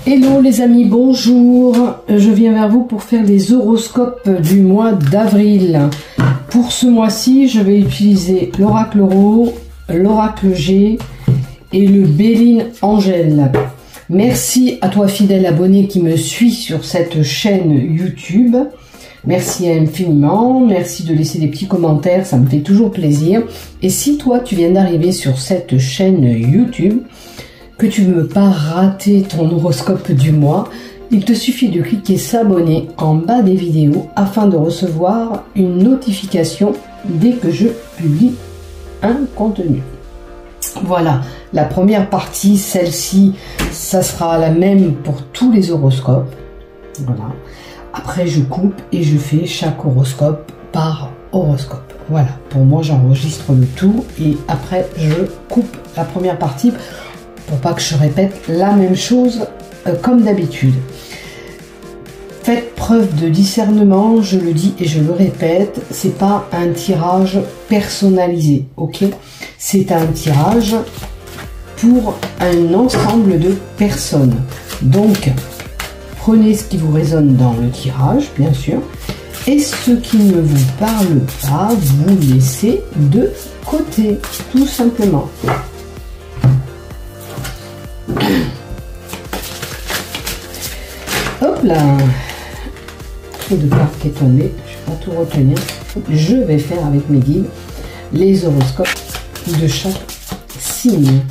Hello les amis, bonjour. Je viens vers vous pour faire les horoscopes du mois d'avril. Pour ce mois-ci, je vais utiliser l'oracle Ro, l'oracle G et le Béline Angèle. Merci à toi fidèle abonné qui me suit sur cette chaîne YouTube. Merci infiniment, merci de laisser des petits commentaires, ça me fait toujours plaisir. Et si toi tu viens d'arriver sur cette chaîne YouTube, que tu ne veux pas rater ton horoscope du mois, il te suffit de cliquer s'abonner en bas des vidéos afin de recevoir une notification dès que je publie un contenu. Voilà, la première partie, celle-ci, ça sera la même pour tous les horoscopes. Voilà. Après, je coupe et je fais chaque horoscope par horoscope. Voilà, pour moi, j'enregistre le tout et après, je coupe la première partie pour pas que je répète la même chose comme d'habitude. Faites preuve de discernement, je le dis et je le répète, c'est pas un tirage personnalisé, ok? C'est un tirage pour un ensemble de personnes. Donc, prenez ce qui vous résonne dans le tirage, bien sûr, et ce qui ne vous parle pas, vous laissez de côté, tout simplement. Hop là, trop de cartes qui est tombé, je ne vais pas tout retenir. Je vais faire avec mes guides les horoscopes de chaque signe.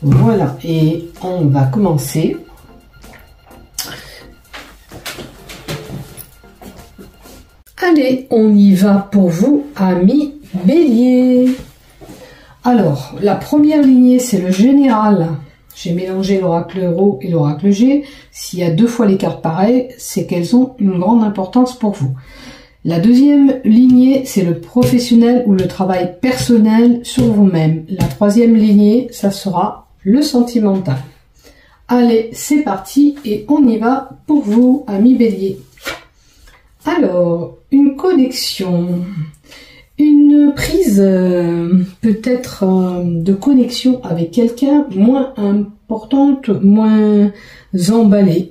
Voilà, et on va commencer. Allez, on y va pour vous, amis Bélier. Alors, la première lignée, c'est le général. J'ai mélangé l'oracle Ro et l'oracle G. S'il y a deux fois les cartes pareilles, c'est qu'elles ont une grande importance pour vous. La deuxième lignée, c'est le professionnel ou le travail personnel sur vous-même. La troisième lignée, ça sera le sentimental. Allez, c'est parti et on y va pour vous, amis Bélier. Alors, une connexion, une prise peut-être de connexion avec quelqu'un moins importante, moins emballée.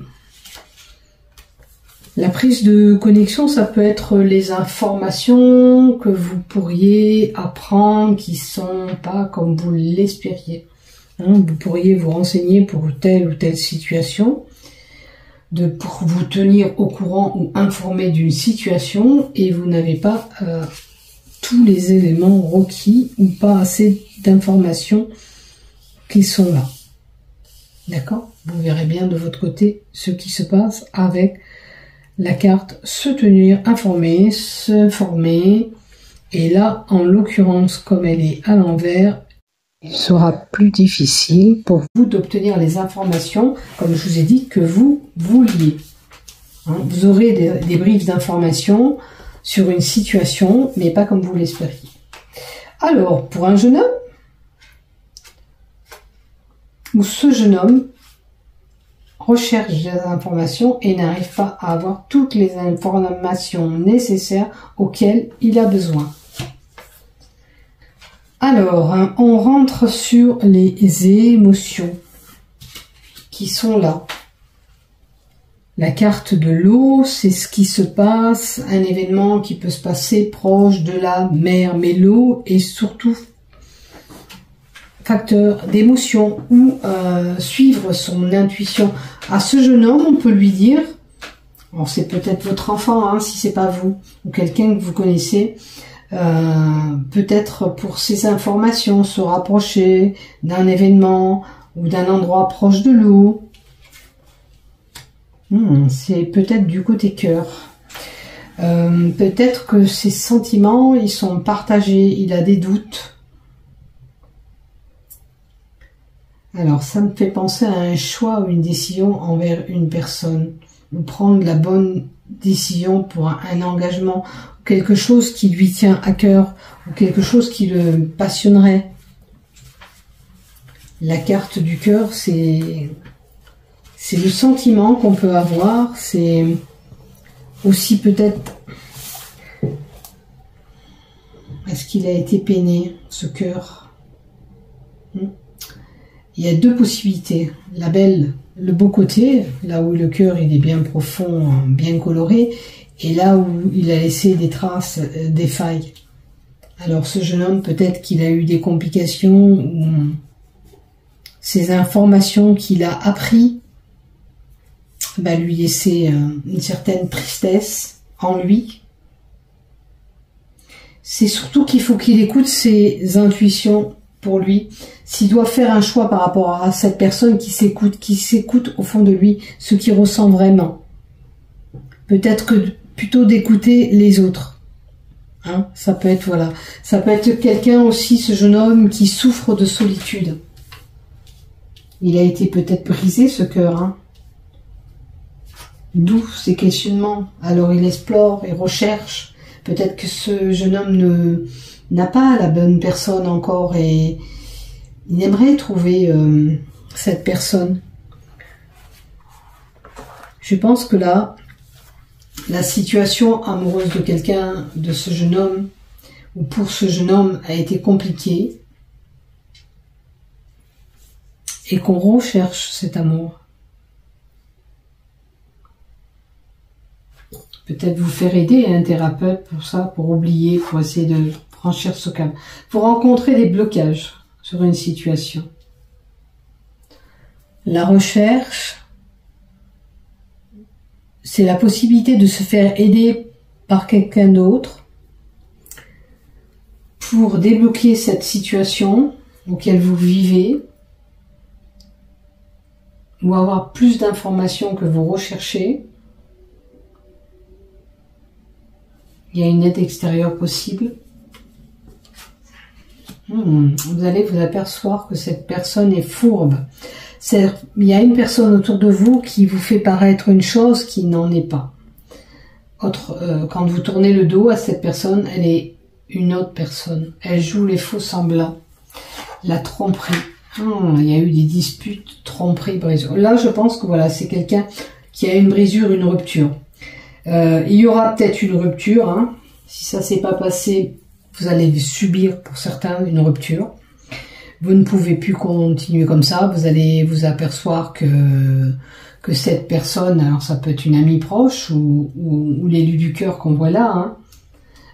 La prise de connexion, ça peut être les informations que vous pourriez apprendre qui sont pas comme vous l'espériez. Vous pourriez vous renseigner pour telle ou telle situation, pour vous tenir au courant ou informé d'une situation et vous n'avez pas tous les éléments requis ou pas assez d'informations qui sont là. D'accord? Vous verrez bien de votre côté ce qui se passe avec la carte se tenir informé, se former. Et là, en l'occurrence, comme elle est à l'envers, il sera plus difficile pour vous d'obtenir les informations, comme je vous ai dit, que vous vouliez. Vous aurez des briefs d'informations sur une situation, mais pas comme vous l'espériez. Alors, pour un jeune homme, ou ce jeune homme recherche des informations et n'arrive pas à avoir toutes les informations nécessaires auxquelles il a besoin. Alors, on rentre sur les émotions qui sont là. La carte de l'eau, c'est ce qui se passe, un événement qui peut se passer proche de la mer. Mais l'eau est surtout facteur d'émotion ou suivre son intuition. À ce jeune homme, on peut lui dire, bon, c'est peut-être votre enfant, si c'est pas vous, ou quelqu'un que vous connaissez, peut-être pour ces informations, se rapprocher d'un événement ou d'un endroit proche de l'eau. C'est peut-être du côté cœur. Peut-être que ses sentiments, ils sont partagés, il a des doutes. Alors, ça me fait penser à un choix ou une décision envers une personne. Ou prendre la bonne décision pour un engagement, quelque chose qui lui tient à cœur, ou quelque chose qui le passionnerait. La carte du cœur, c'est le sentiment qu'on peut avoir, c'est aussi peut-être, est-ce qu'il a été peiné, ce cœur? Il y a deux possibilités. La belle le beau côté, là où le cœur il est bien profond, bien coloré, et là où il a laissé des traces, des failles. Alors ce jeune homme, peut-être qu'il a eu des complications, ou ces informations qu'il a appris va lui laisser une certaine tristesse en lui. C'est surtout qu'il faut qu'il écoute ses intuitions pour lui. S'il doit faire un choix par rapport à cette personne qui s'écoute au fond de lui, ce qu'il ressent vraiment. Peut-être que plutôt d'écouter les autres. Hein, ça peut être, voilà. Ça peut être quelqu'un aussi, ce jeune homme, qui souffre de solitude. Il a été peut-être brisé, ce cœur, hein. D'où ces questionnements. Alors il explore et recherche. Peut-être que ce jeune homme n'a pas la bonne personne encore et il aimerait trouver cette personne. Je pense que là, la situation amoureuse de quelqu'un, de ce jeune homme, ou pour ce jeune homme, a été compliquée et qu'on recherche cet amour. Peut-être vous faire aider un thérapeute pour ça, pour oublier, pour essayer de franchir ce cap. Pour rencontrer des blocages sur une situation. La recherche, c'est la possibilité de se faire aider par quelqu'un d'autre pour débloquer cette situation auquel vous vivez ou avoir plus d'informations que vous recherchez. Il y a une aide extérieure possible. Vous allez vous apercevoir que cette personne est fourbe. Il y a une personne autour de vous qui vous fait paraître une chose qui n'en est pas. Quand vous tournez le dos à cette personne, elle est une autre personne. Elle joue les faux semblants. La tromperie. Il y a eu des disputes, tromperie, brisure. Là, je pense que voilà, c'est quelqu'un qui a une brisure, une rupture. Il y aura peut-être une rupture. Hein. Si ça s'est pas passé, vous allez subir pour certains une rupture. Vous ne pouvez plus continuer comme ça. Vous allez vous apercevoir que cette personne, alors ça peut être une amie proche ou l'élu du cœur qu'on voit là,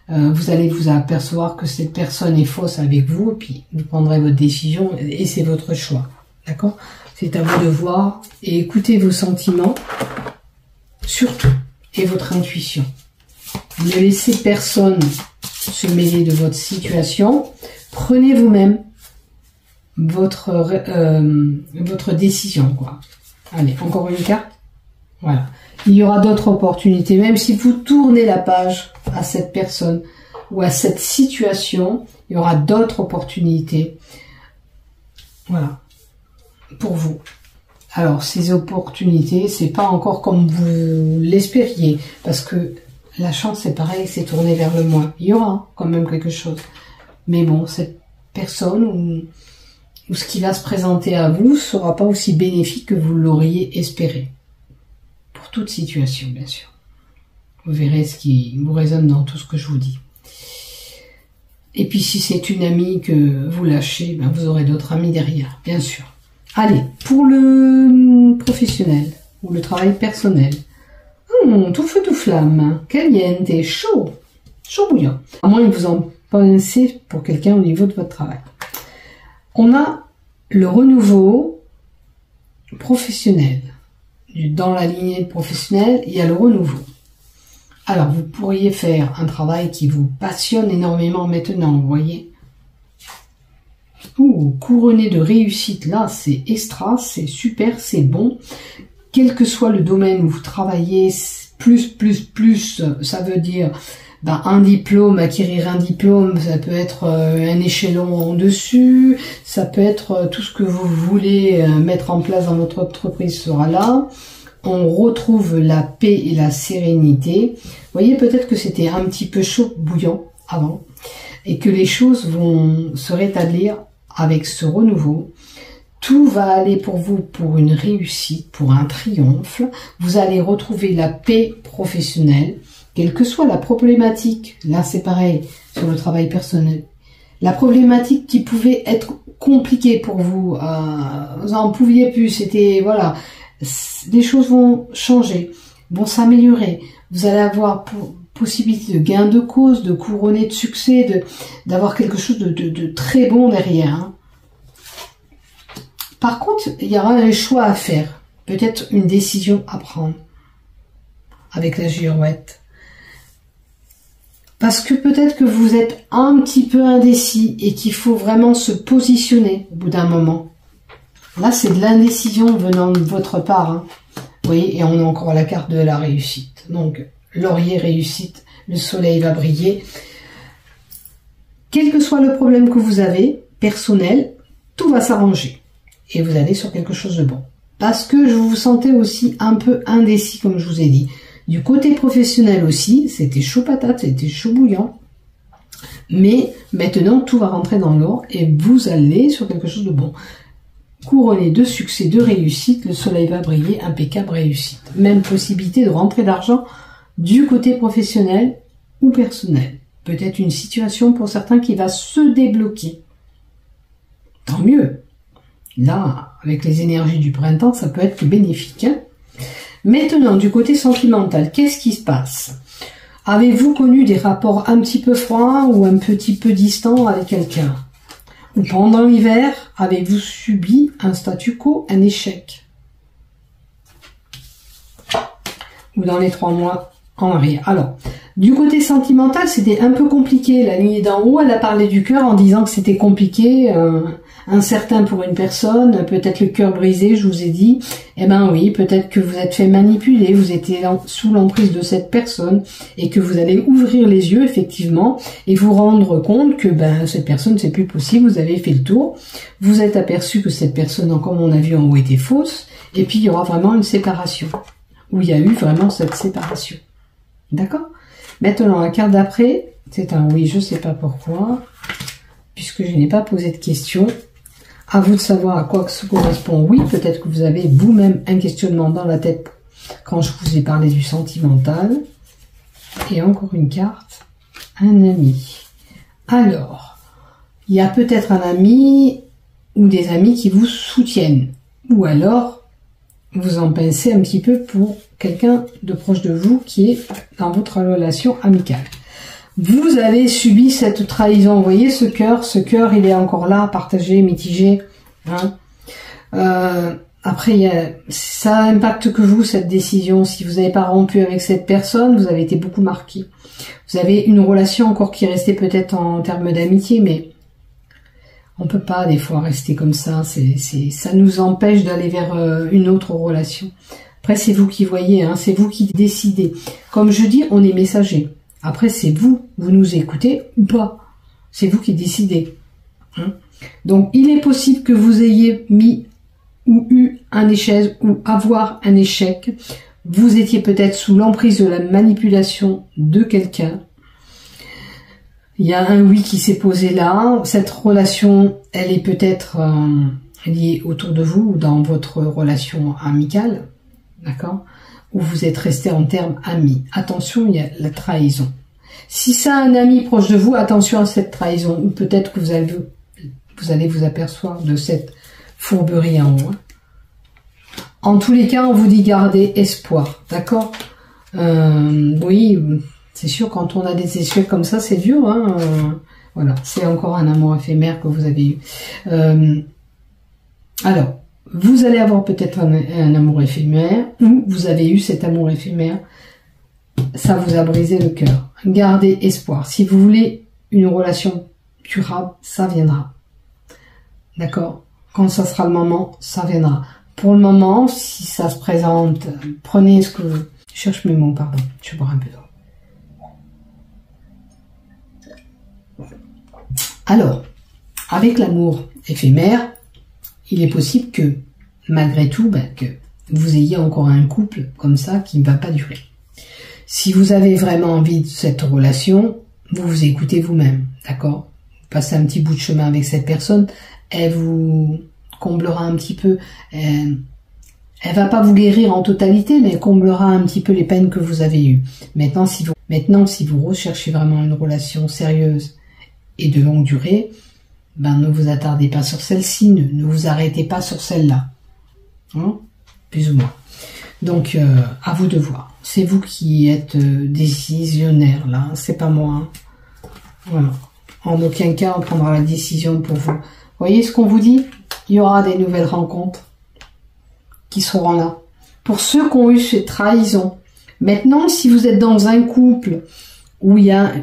hein, vous allez vous apercevoir que cette personne est fausse avec vous, et puis vous prendrez votre décision et c'est votre choix. D'accord? C'est à vous de voir et écouter vos sentiments, surtout, et votre intuition. Ne laissez personne se mêler de votre situation. Prenez vous-même votre décision, quoi. Allez, encore une carte. Voilà. Il y aura d'autres opportunités, même si vous tournez la page à cette personne ou à cette situation, il y aura d'autres opportunités. Voilà. Pour vous. Alors, ces opportunités, c'est pas encore comme vous l'espériez, parce que la chance, c'est pareil, c'est tourné vers le moins. Il y aura quand même quelque chose. Mais bon, cette personne ou ce qui va se présenter à vous sera pas aussi bénéfique que vous l'auriez espéré. Pour toute situation, bien sûr. Vous verrez ce qui vous résonne dans tout ce que je vous dis. Et puis, si c'est une amie que vous lâchez, ben vous aurez d'autres amis derrière, bien sûr. Allez, pour le professionnel ou le travail personnel. Tout feu, tout flamme. Caliente, chaud. Chaud bouillant. À moins que vous en pensez pour quelqu'un au niveau de votre travail. On a le renouveau professionnel. Dans la lignée professionnelle, il y a le renouveau. Alors, vous pourriez faire un travail qui vous passionne énormément maintenant, vous voyez. Couronné de réussite, là, c'est extra, c'est super, c'est bon. Quel que soit le domaine où vous travaillez, plus, ça veut dire un diplôme, acquérir un diplôme, ça peut être un échelon en dessus, ça peut être tout ce que vous voulez mettre en place dans votre entreprise sera là. On retrouve la paix et la sérénité. Vous voyez, peut-être que c'était un petit peu chaud, bouillant avant, et que les choses vont se rétablir avec ce renouveau. Tout va aller pour vous pour une réussite, pour un triomphe. Vous allez retrouver la paix professionnelle, quelle que soit la problématique. Là, c'est pareil sur le travail personnel. La problématique qui pouvait être compliquée pour vous, vous n'en pouviez plus, c'était, voilà, les choses vont changer, vont s'améliorer. Vous allez avoir possibilité de gain de cause, de couronner de succès, d'avoir quelque chose de très bon derrière. Hein. Par contre, il y aura un choix à faire, peut-être une décision à prendre avec la girouette. Parce que peut-être que vous êtes un petit peu indécis et qu'il faut vraiment se positionner au bout d'un moment. Là, c'est de l'indécision venant de votre part. Hein. Vous voyez, et on a encore la carte de la réussite. Donc, laurier, réussite, le soleil va briller. Quel que soit le problème que vous avez, personnel, tout va s'arranger. Et vous allez sur quelque chose de bon. Parce que je vous sentais aussi un peu indécis, comme je vous ai dit. Du côté professionnel aussi, c'était chaud patate, c'était chaud bouillant. Mais maintenant, tout va rentrer dans l'ordre et vous allez sur quelque chose de bon. Couronné de succès, de réussite, le soleil va briller, impeccable réussite. Même possibilité de rentrer d'argent du côté professionnel ou personnel. Peut-être une situation pour certains qui va se débloquer. Tant mieux. Là, avec les énergies du printemps, ça peut être bénéfique. Hein. Maintenant, du côté sentimental, qu'est-ce qui se passe? Avez-vous connu des rapports un petit peu froids ou un petit peu distants avec quelqu'un? Ou pendant l'hiver, avez-vous subi un statu quo, un échec? Ou dans les 3 mois en arrière. Alors, du côté sentimental, c'était un peu compliqué. La lignée d'en haut, elle a parlé du cœur en disant que c'était compliqué, incertain pour une personne, peut-être le cœur brisé, je vous ai dit. Eh ben oui, peut-être que vous êtes fait manipuler, vous étiez sous l'emprise de cette personne et que vous allez ouvrir les yeux, effectivement, et vous rendre compte que cette personne, c'est plus possible, vous avez fait le tour. Vous êtes aperçu que cette personne, comme on a vu en haut, était fausse, et puis il y aura vraiment une séparation, où il y a eu vraiment cette séparation. D'accord? Maintenant, la carte d'après, c'est un oui, je sais pas pourquoi, puisque je n'ai pas posé de questions. À vous de savoir à quoi que ça correspond. Oui, peut-être que vous avez vous-même un questionnement dans la tête quand je vous ai parlé du sentimental. Et encore une carte, un ami. Alors, il y a peut-être un ami ou des amis qui vous soutiennent. Ou alors, vous en pensez un petit peu pour quelqu'un de proche de vous qui est dans votre relation amicale. Vous avez subi cette trahison. Vous voyez ce cœur, il est encore là, partagé, mitigé. Hein. Après, ça impacte que vous, cette décision. Si vous n'avez pas rompu avec cette personne, vous avez été beaucoup marqué. Vous avez une relation encore qui restait peut-être en termes d'amitié, mais on peut pas des fois rester comme ça. Ça nous empêche d'aller vers une autre relation. Après, c'est vous qui voyez, hein, c'est vous qui décidez. Comme je dis, on est messager. Après, c'est vous nous écoutez ou pas. C'est vous qui décidez. Hein. Donc, il est possible que vous ayez mis ou eu un échec ou avoir un échec. Vous étiez peut-être sous l'emprise de la manipulation de quelqu'un. Il y a un oui qui s'est posé là. Cette relation, elle est peut-être liée autour de vous ou dans votre relation amicale. D'accord? Où vous êtes resté en termes amis. Attention, il y a la trahison. Si c'est un ami proche de vous, attention à cette trahison. Ou peut-être que vous allez vous apercevoir de cette fourberie en haut. En tous les cas, on vous dit gardez espoir. D'accord? Oui, c'est sûr, quand on a des échecs comme ça, c'est dur. Hein, voilà, c'est encore un amour éphémère que vous avez eu. Alors, vous allez avoir peut-être un amour éphémère, ou vous avez eu cet amour éphémère, ça vous a brisé le cœur. Gardez espoir. Si vous voulez une relation durable, ça viendra. D'accord? Quand ça sera le moment, ça viendra. Pour le moment, si ça se présente, prenez ce que vous... Je cherche mes mots, pardon. Je vais boire un peu d'eau. Alors, avec l'amour éphémère, il est possible que, malgré tout, que vous ayez encore un couple comme ça qui ne va pas durer. Si vous avez vraiment envie de cette relation, vous vous écoutez vous-même, d'accord? Vous passez un petit bout de chemin avec cette personne, elle vous comblera un petit peu, elle va pas vous guérir en totalité, mais elle comblera un petit peu les peines que vous avez eues. Maintenant, si vous recherchez vraiment une relation sérieuse et de longue durée, ne vous attardez pas sur celle-ci, ne vous arrêtez pas sur celle-là. Hein? plus ou moins. Donc, à vous de voir. C'est vous qui êtes décisionnaire, là, c'est pas moi. Hein. Voilà. En aucun cas, on prendra la décision pour vous. Vous voyez ce qu'on vous dit? Il y aura des nouvelles rencontres qui seront là. Pour ceux qui ont eu cette trahison. Maintenant, si vous êtes dans un couple où il y a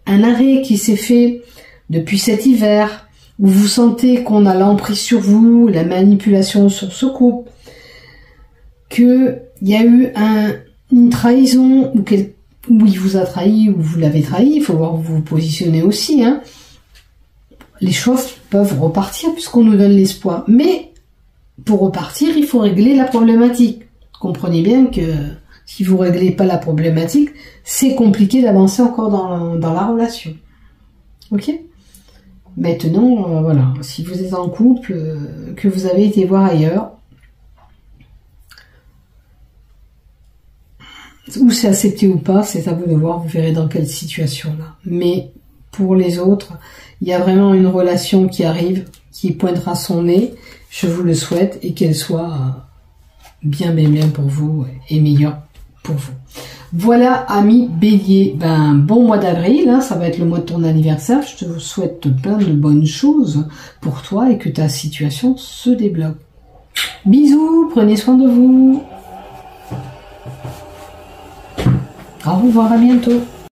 un arrêt qui s'est fait depuis cet hiver, où vous sentez qu'on a l'emprise sur vous, la manipulation sur ce couple, qu'il y a eu une trahison, ou il vous a trahi, ou vous l'avez trahi, il faut voir où vous vous positionnez aussi, hein. Les choses peuvent repartir puisqu'on nous donne l'espoir. Mais pour repartir, il faut régler la problématique. Comprenez bien que si vous ne réglez pas la problématique, c'est compliqué d'avancer encore dans la relation. Ok? Maintenant, voilà, si vous êtes en couple, que vous avez été voir ailleurs, ou c'est accepté ou pas, c'est à vous de voir, vous verrez dans quelle situation là. Mais pour les autres, il y a vraiment une relation qui arrive, qui pointera son nez, je vous le souhaite, et qu'elle soit bien pour vous et meilleure pour vous. Voilà, amis Bélier, bon mois d'avril, hein, ça va être le mois de ton anniversaire, je te souhaite plein de bonnes choses pour toi et que ta situation se débloque. Bisous, prenez soin de vous. Au revoir, à bientôt.